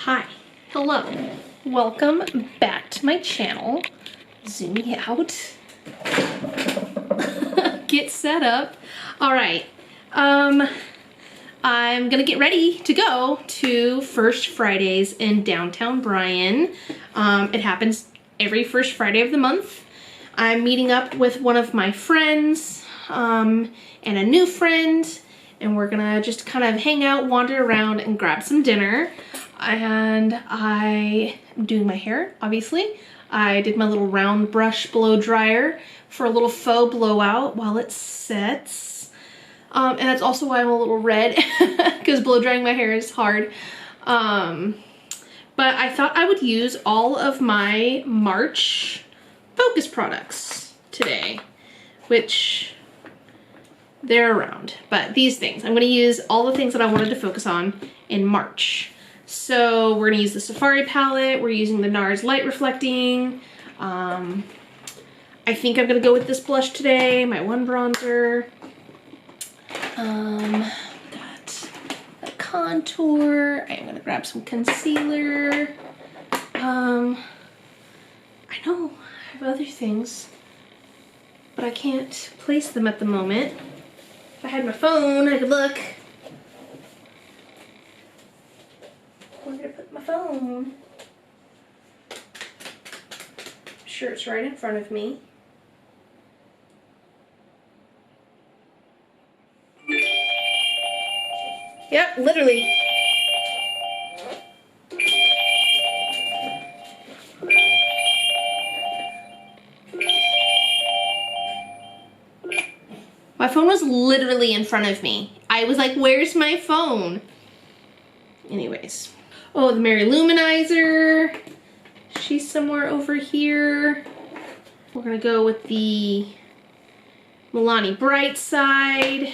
Hi, hello, welcome back to my channel. Zooming out, get set up. All right, I'm gonna get ready to go to First Fridays in downtown Bryan. It happens every first Friday of the month. I'm meeting up with one of my friends and a new friend, and we're gonna just kind of hang out, wander around, and grab some dinner. And I am doing my hair, obviously. I did my little round brush blow dryer for a little faux blowout while it sets. And that's also why I'm a little red, because blow drying my hair is hard. But I thought I would use all of my March focus products today, which they're around. But these things, I'm gonna use all the things that I wanted to focus on in March. So we're gonna use the Safari palette, we're using the NARS Light Reflecting. I think I'm gonna go with this blush today, my one bronzer. Got a contour, I'm gonna grab some concealer. I know I have other things, but I can't place them at the moment. If I had my phone, I could look. Where did I put my phone? I'm sure it's right in front of me. Yep, literally. My phone was literally in front of me. I was like, where's my phone? Anyways. Oh, the Mary Luminizer. She's somewhere over here. We're gonna go with the Milani Brightside.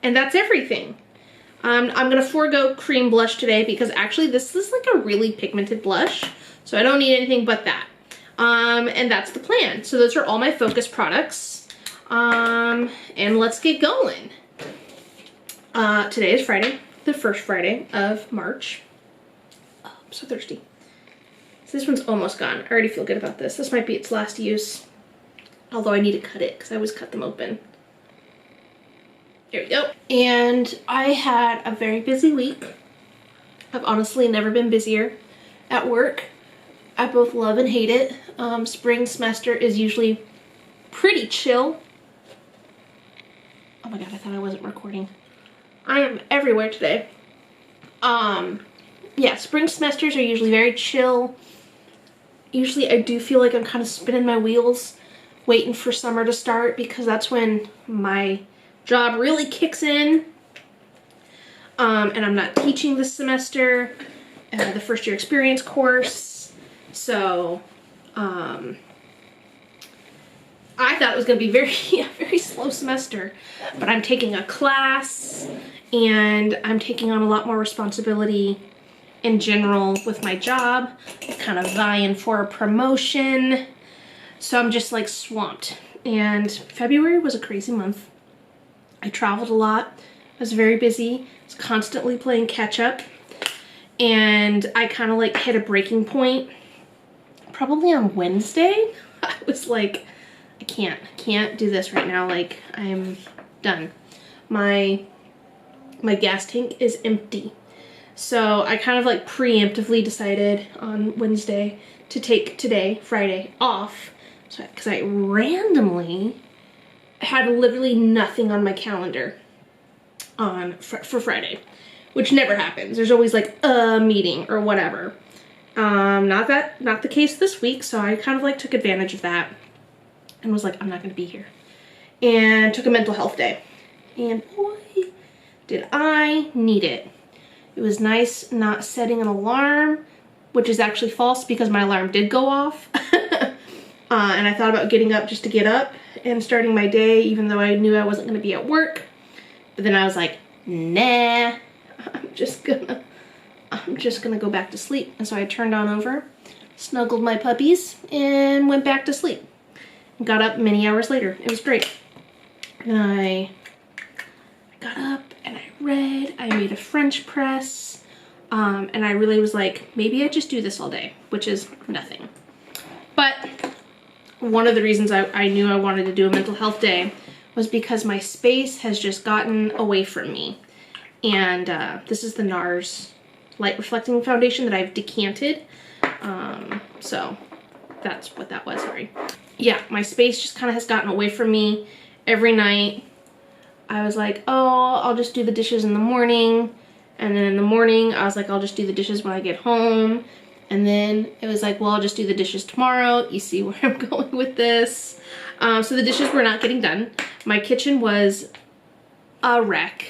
And that's everything. I'm gonna forego cream blush today because actually this is like a really pigmented blush. So I don't need anything but that. And that's the plan. So those are all my focus products. And let's get going. Today is Friday, the first Friday of March. Oh, I'm so thirsty. So this one's almost gone. I already feel good about this. This might be its last use. Although I need to cut it because I always cut them open. There we go. And I had a very busy week. I've honestly never been busier at work. I both love and hate it. Spring semester is usually pretty chill. Oh my god, I thought I wasn't recording. I am everywhere today. Yeah, spring semesters are usually very chill. Usually I do feel like I'm kind of spinning my wheels waiting for summer to start because that's when my job really kicks in. And I'm not teaching this semester, the first year experience course. So, I thought it was going to be a very slow semester, but I'm taking a class and I'm taking on a lot more responsibility in general with my job. I'm kind of vying for a promotion. So I'm just like swamped. And February was a crazy month. I traveled a lot. I was very busy. I was constantly playing catch up. And I kind of like hit a breaking point probably on Wednesday. I was like, I can't do this right now. Like, I'm done. My gas tank is empty. So I kind of like preemptively decided on Wednesday to take today, Friday, off. So, because I randomly had literally nothing on my calendar for Friday, which never happens. There's always like a meeting or whatever. Not the case this week. So I kind of like took advantage of that and was like, I'm not going to be here, and took a mental health day. And boy, did I need it. It was nice not setting an alarm, which is actually false because my alarm did go off. And I thought about getting up just to get up and starting my day, even though I knew I wasn't going to be at work. But then I was like, nah, I'm just gonna go back to sleep. And so I turned on over, snuggled my puppies, and went back to sleep. Got up many hours later. It was great. And I got up and I read. I made a French press. And I really was like, maybe I just do this all day, which is nothing. But one of the reasons I knew I wanted to do a mental health day was because my space has just gotten away from me. And this is the NARS light reflecting foundation that I've decanted. So that's what that was, sorry. Yeah, my space just kind of has gotten away from me. Every night I was like, oh, I'll just do the dishes in the morning. And then in the morning I was like, I'll just do the dishes when I get home. And then it was like, well, I'll just do the dishes tomorrow. You see where I'm going with this. So the dishes were not getting done. My kitchen was a wreck.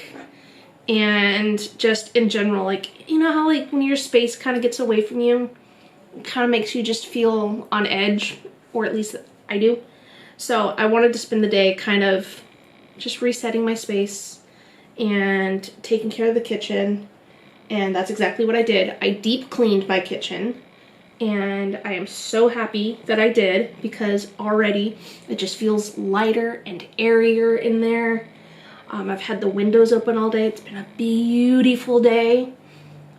And just in general, like, you know how like when your space kind of gets away from you, it kind of makes you just feel on edge, or at least I do. So I wanted to spend the day kind of just resetting my space and taking care of the kitchen. And that's exactly what I did. I deep cleaned my kitchen, and I am so happy that I did, because already it just feels lighter and airier in there. I've had the windows open all day. It's been a beautiful day.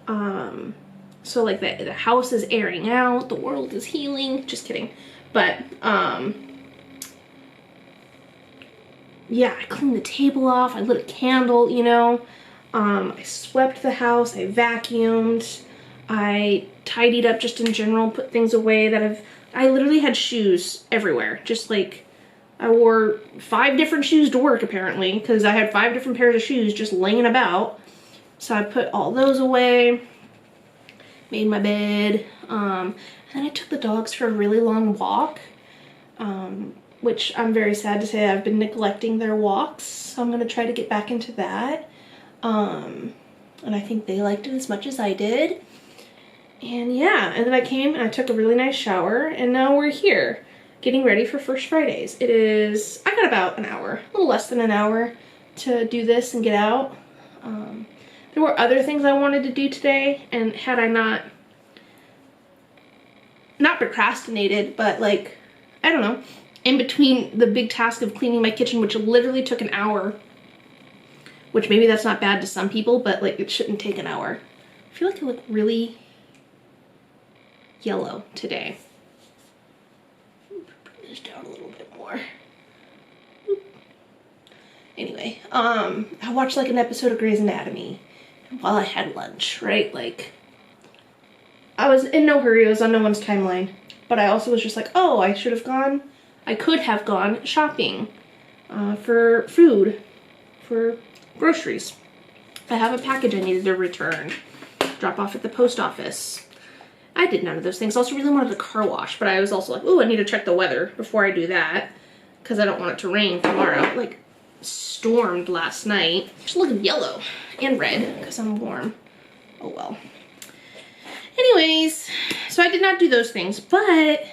So like the house is airing out, the world is healing. Just kidding. But yeah, I cleaned the table off. I lit a candle, you know. I swept the house. I vacuumed. I tidied up just in general, put things away that I literally had shoes everywhere. Just like, I wore 5 different shoes to work apparently, because I had 5 different pairs of shoes just laying about. So I put all those away, made my bed, and then I took the dogs for a really long walk, which I'm very sad to say I've been neglecting their walks. So I'm going to try to get back into that. And I think they liked it as much as I did. And yeah, and then I came and I took a really nice shower, and now we're here getting ready for First Fridays. It is, I got about an hour, a little less than an hour to do this and get out. There were other things I wanted to do today, and had I not procrastinated, but like, I don't know, in between the big task of cleaning my kitchen, which literally took an hour, which maybe that's not bad to some people, but like it shouldn't take an hour. I feel like I look really yellow today. Bring this down a little bit more. Anyway, I watched like an episode of Grey's Anatomy while I had lunch, right? Like, I was in no hurry, I was on no one's timeline, but I also was just like, oh, I could have gone shopping for food, for groceries. I have a package I needed to return, drop off at the post office. I did none of those things. I also really wanted a car wash, but I was also like, oh, I need to check the weather before I do that, because I don't want it to rain tomorrow. Like, stormed last night. Just looking yellow and red because I'm warm. Oh well. Anyways, so I did not do those things, but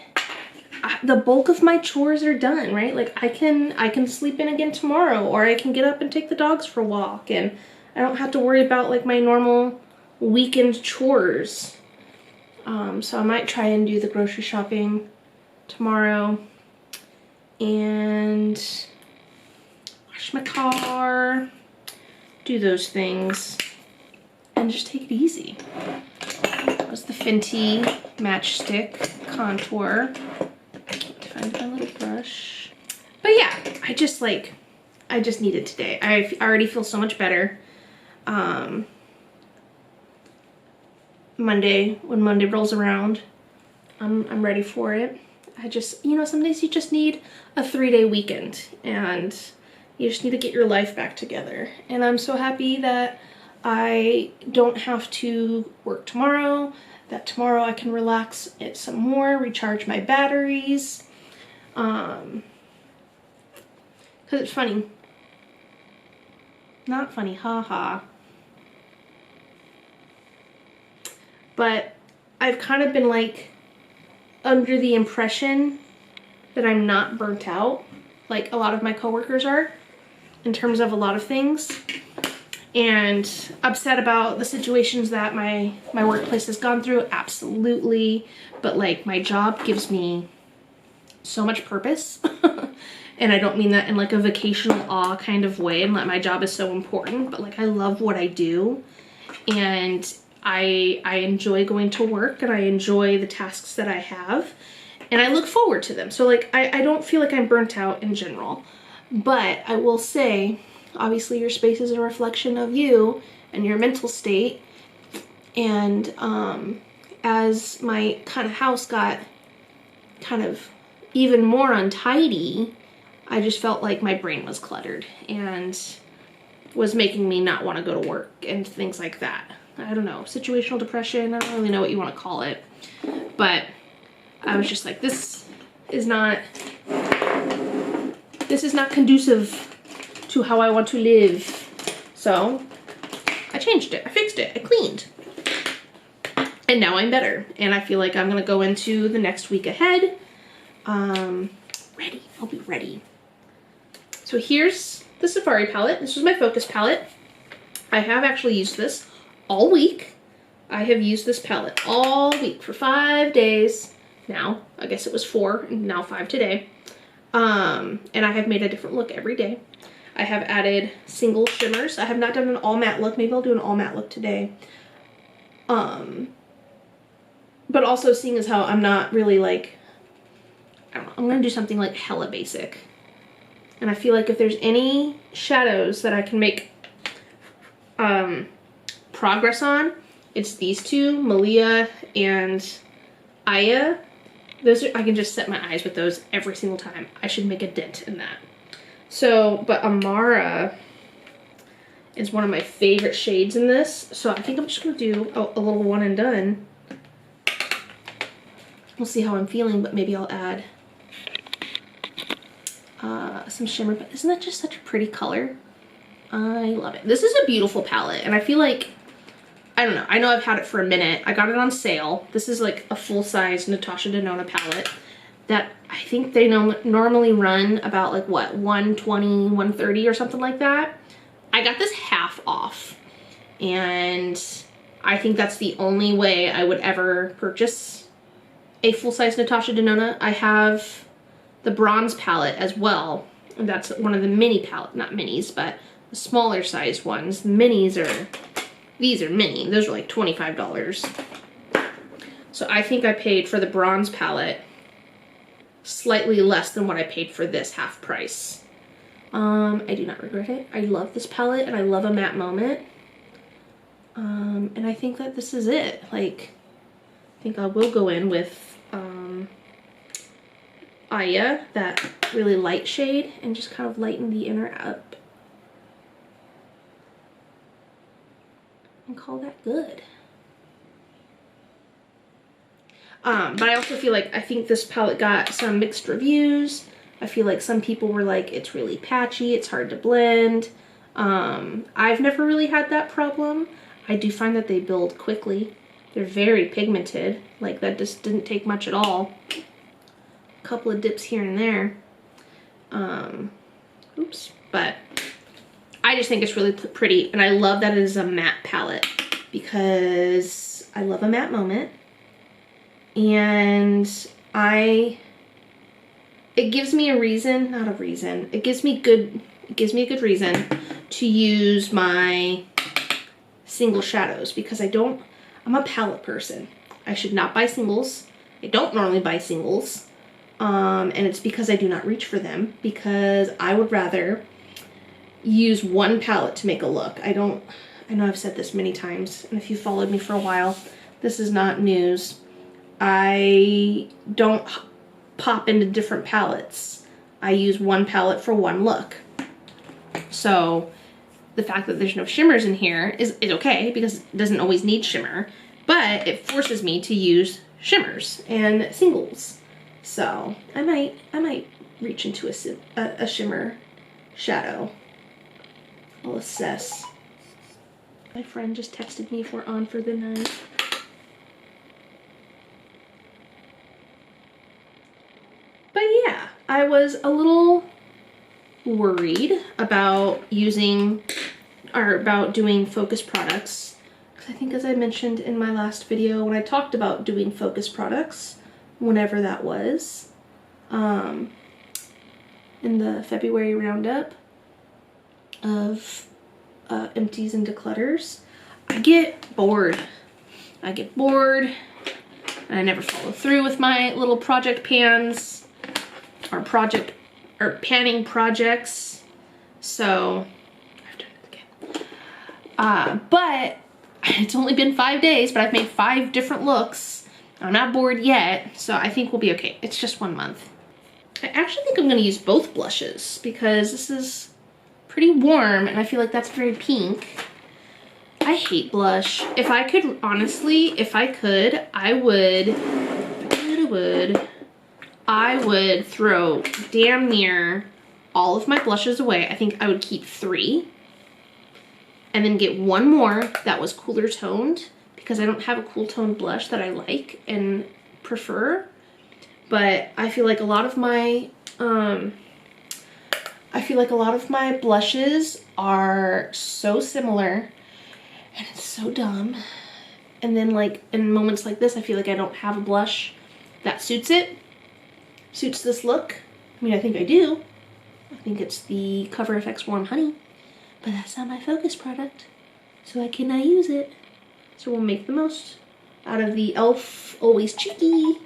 the bulk of my chores are done, right? Like I can sleep in again tomorrow, or I can get up and take the dogs for a walk, and I don't have to worry about like my normal weekend chores. So I might try and do the grocery shopping tomorrow and wash my car, do those things, and just take it easy. That was the Fenty Matchstick Contour. Find my little brush. But yeah, I just need it today. I already feel so much better. When Monday rolls around, I'm ready for it. I just, you know, some days you just need a 3-day weekend, and you just need to get your life back together. And I'm so happy that I don't have to work tomorrow, that tomorrow I can relax it some more, recharge my batteries. Because it's funny. Not funny, haha. But I've kind of been like under the impression that I'm not burnt out like a lot of my coworkers are in terms of a lot of things, and upset about the situations that my workplace has gone through, absolutely, but like my job gives me so much purpose. And I don't mean that in like a vocational awe kind of way, and like my job is so important, but like I love what I do, and I enjoy going to work and I enjoy the tasks that I have and I look forward to them. So like I don't feel like I'm burnt out in general. But I will say, obviously your space is a reflection of you and your mental state. And as my kind of house got kind of even more untidy, I just felt like my brain was cluttered and was making me not want to go to work and things like that. I don't know, situational depression, I don't really know what you want to call it. But I was just like, this is not conducive to how I want to live. So I changed it, I fixed it, I cleaned. And now I'm better. And I feel like I'm gonna go into the next week ahead. Ready, I'll be ready. So here's the Safari palette. This was my focus palette. I have actually used this all week. I have used this palette all week for 5 days now. I guess it was 4 and now 5 today. And I have made a different look every day. I have added single shimmers. I have not done an all matte look. Maybe I'll do an all matte look today. But also seeing as how I'm not really like, I don't know, I'm gonna do something like hella basic. And I feel like if there's any shadows that I can make progress on, it's these two, Malia and Aya. Those are, I can just set my eyes with those every single time. I should make a dent in that. So, but Amara is one of my favorite shades in this. So I think I'm just gonna do a little one and done. We'll see how I'm feeling, but maybe I'll add some shimmer. But isn't that just such a pretty color? I love it. This is a beautiful palette, and I feel like, I don't know, I know I've had it for a minute. I got it on sale. This is like a full-size Natasha Denona palette that I think they normally run about like what, $120, $130 or something like that. I got this half off, and I think that's the only way I would ever purchase a full-size Natasha Denona. I have the bronze palette as well, and that's one of the mini palette, not minis, but the smaller sized ones. The minis are, these are mini. Those are like $25. So I think I paid for the bronze palette slightly less than what I paid for this half price. I do not regret it. I love this palette and I love a matte moment. And I think that this is it. Like, I think I will go in with Aya, that really light shade, and just kind of lighten the inner up. And call that good. But I also feel like, I think this palette got some mixed reviews. I feel like some people were like, it's really patchy, it's hard to blend. I've never really had that problem. I do find that they build quickly. They're very pigmented. Like, that just didn't take much at all. A couple of dips here and there. Oops. But I just think it's really pretty, and I love that it is a matte palette because I love a matte moment. And it gives me a reason, not a reason, it gives me a good reason to use my single shadows, because I'm a palette person. I should not buy singles. I don't normally buy singles. And it's because I do not reach for them, because I would rather use one palette to make a look. I know I've said this many times, and if you followed me for a while, this is not news. I don't pop into different palettes. I use one palette for one look. So the fact that there's no shimmers in here is okay, because it doesn't always need shimmer, but it forces me to use shimmers and singles. So I might reach into a shimmer shadow. I'll assess. My friend just texted me if we're on for the night. But yeah, I was a little worried about doing focus products, because I think, as I mentioned in my last video when I talked about doing focus products, whenever that was, in the February roundup of empties and declutters, I get bored I get bored and I never follow through with my little project pans or panning projects. So I've done it again. But it's only been 5 days, but I've made 5 different looks. I'm not bored yet, so I think we'll be okay. It's just 1 month. I actually think I'm gonna use both blushes because this is pretty warm and I feel like that's very pink. I hate blush. If I could, honestly, I would throw damn near all of my blushes away. I think I would keep 3 and then get 1 more that was cooler toned because I don't have a cool toned blush that I like and prefer. But I feel like a lot of my blushes are so similar and it's so dumb. And then like in moments like this, I feel like I don't have a blush that suits this look. I mean, I think I do. I think it's the Cover FX Warm Honey, but that's not my focus product, so I cannot use it. So we'll make the most out of the e.l.f. Always Cheeky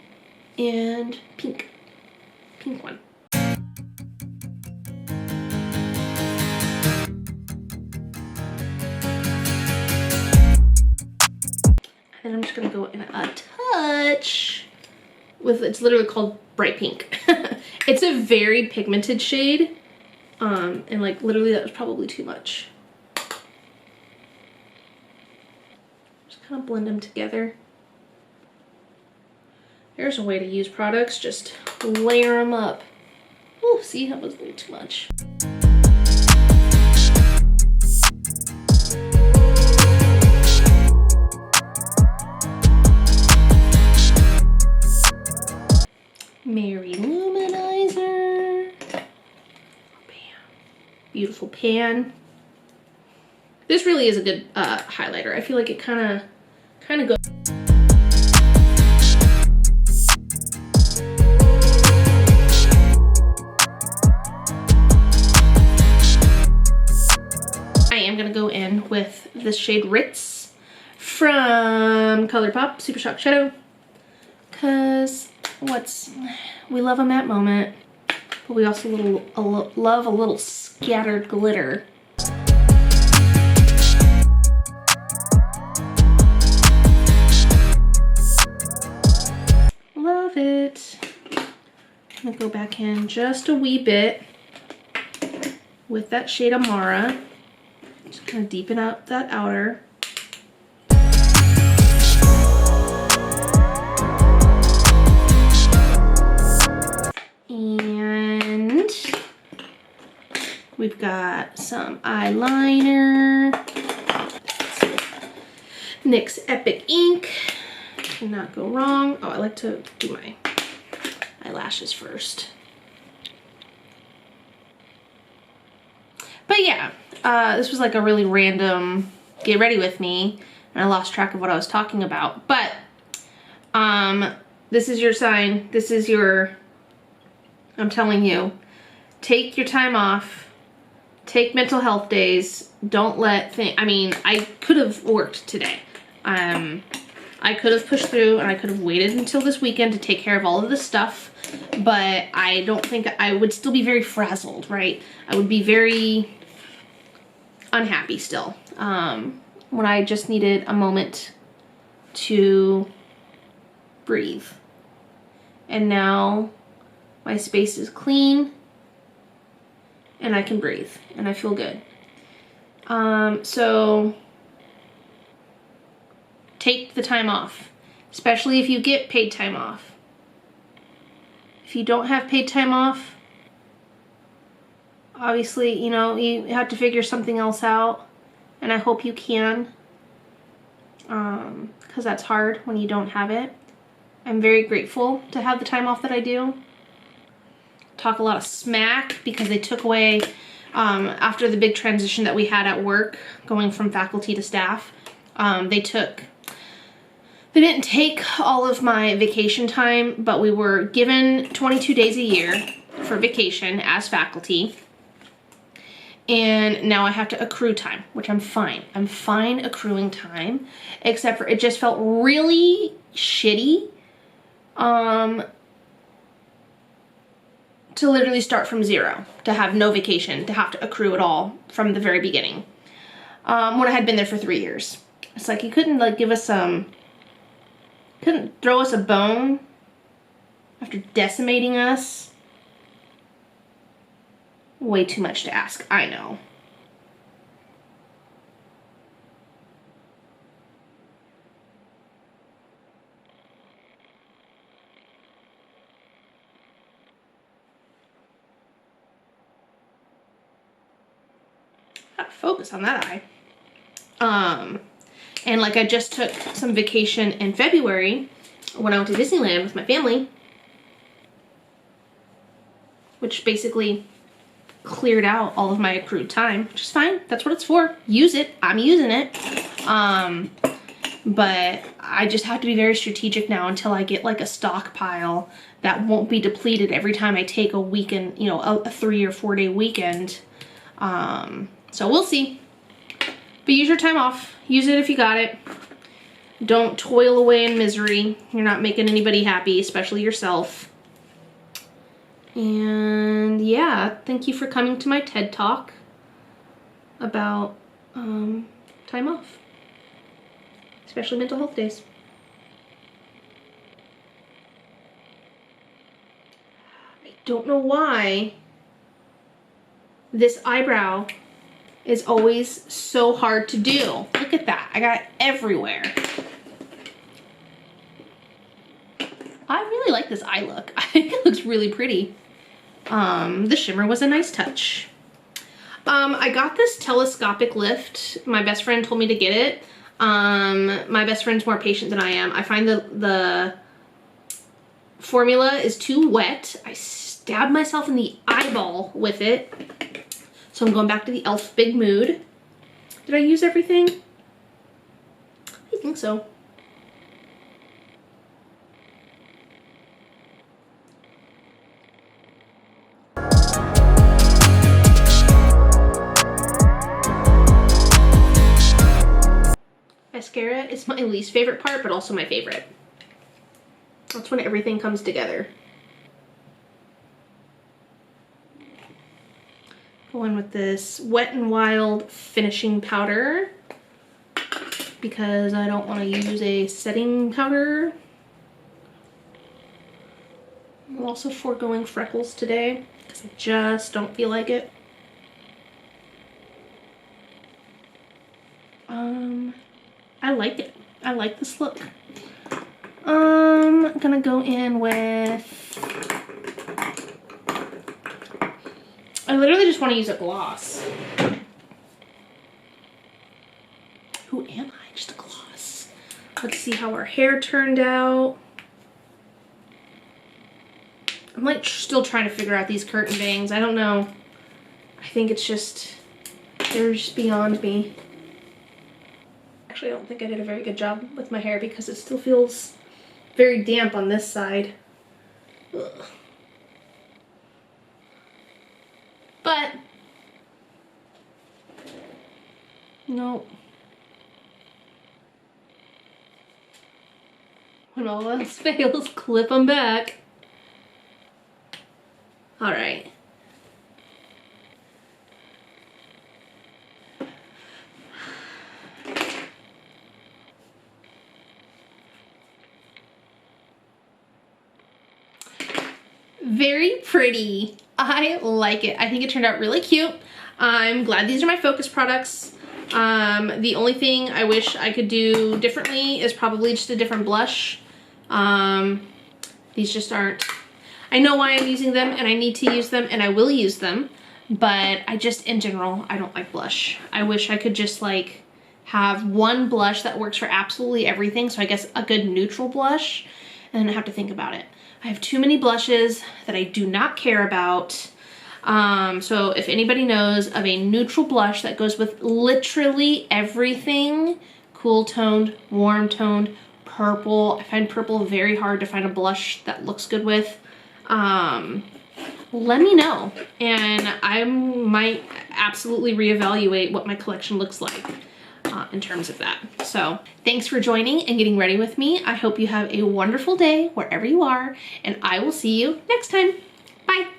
and pink one. And I'm just gonna go in a touch with, it's literally called Bright Pink. It's a very pigmented shade, and like literally that was probably too much. Just kind of blend them together. There's a way to use products, just layer them up. Oh, see, that was a little too much. Mary Luminizer. Bam. Beautiful pan. This really is a good highlighter. I feel like it kind of goes. I am gonna go in with this shade Ritz from ColourPop Super Shock Shadow, cause we love a matte moment, but we also love a little scattered glitter. Love it. I'm gonna go back in just a wee bit with that shade Amara. Just kind of deepen out that outer. And we've got some eyeliner. NYX Epic Ink. Cannot go wrong. Oh, I like to do my eyelashes first. But yeah, this was like a really random get ready with me, and I lost track of what I was talking about. But this is your sign. This is your, I'm telling you, take your time off. Take mental health days. Don't let I mean, I could have worked today. I could have pushed through and I could have waited until this weekend to take care of all of this stuff, but I don't think I would still be very frazzled, right? I would be very unhappy still, when I just needed a moment to breathe. And now my space is clean and I can breathe and I feel good. So take the time off, especially if you get paid time off. If you don't have paid time off, obviously, you know, you have to figure something else out, and I hope you can, because that's hard when you don't have it. I'm very grateful to have the time off that I do. Talk a lot of smack because they took away, after the big transition that we had at work, going from faculty to staff, they didn't take all of my vacation time, but we were given 22 days a year for vacation as faculty. and now I have to accrue time, which I'm fine. I'm fine accruing time, except for it just felt really shitty to literally start from zero, to have no vacation, to have to accrue it all from the very beginning. When I had been there for 3 years. It's like you couldn't like give us some, couldn't throw us a bone after decimating us. Way too much to ask, I know. Gotta focus on that eye. And like I just took some vacation in February when I went to Disneyland with my family, which basically cleared out all of my accrued time, which is fine. That's what it's for. Use it. I'm using it. But I just have to be very strategic now until I get like a stockpile that won't be depleted every time I take a weekend, you know, a 3 or 4 day weekend. So we'll see. But use your time off. Use it if you got it. Don't toil away in misery. You're not making anybody happy, especially yourself. And yeah, thank you for coming to my TED Talk about time off, especially mental health days. I don't know why this eyebrow is always so hard to do. Look at that. I got it everywhere. I really like this eye look. I think it looks really pretty. The shimmer was a nice touch. I got this telescopic lift. My best friend told me to get it. My best friend's more patient than I am. I find the formula is too wet. I stabbed myself in the eyeball with it. So I'm going back to the e.l.f. Big Mood. Did I use everything? I think so. Mascara is my least favorite part, but also my favorite. That's when everything comes together. Go in with this Wet n Wild finishing powder because I don't want to use a setting powder. I'm also foregoing freckles today because I just don't feel like it. I like it. I like this look. I'm gonna go in with, I literally just want to use a gloss. Who am I? Just a gloss. Let's see how our hair turned out. I'm like still trying to figure out these curtain bangs. I don't know. I think it's just, they're just beyond me. Actually, I don't think I did a very good job with my hair because it still feels very damp on this side. Ugh. But, no. When all else fails, clip them back. All right. Very pretty. I like it. I think it turned out really cute. I'm glad these are my focus products. The only thing I wish I could do differently is probably just a different blush. These just aren't. I know why I'm using them and I need to use them and I will use them, but I just, in general, I don't like blush. I wish I could just like have one blush that works for absolutely everything. So I guess a good neutral blush, and then I have to think about it. I have too many blushes that I do not care about. So if anybody knows of a neutral blush that goes with literally everything, cool toned, warm toned, purple. I find purple very hard to find a blush that looks good with. Let me know. And absolutely reevaluate what my collection looks like in terms of that. So thanks for joining and getting ready with me. I hope you have a wonderful day wherever you are, and I will see you next time. Bye.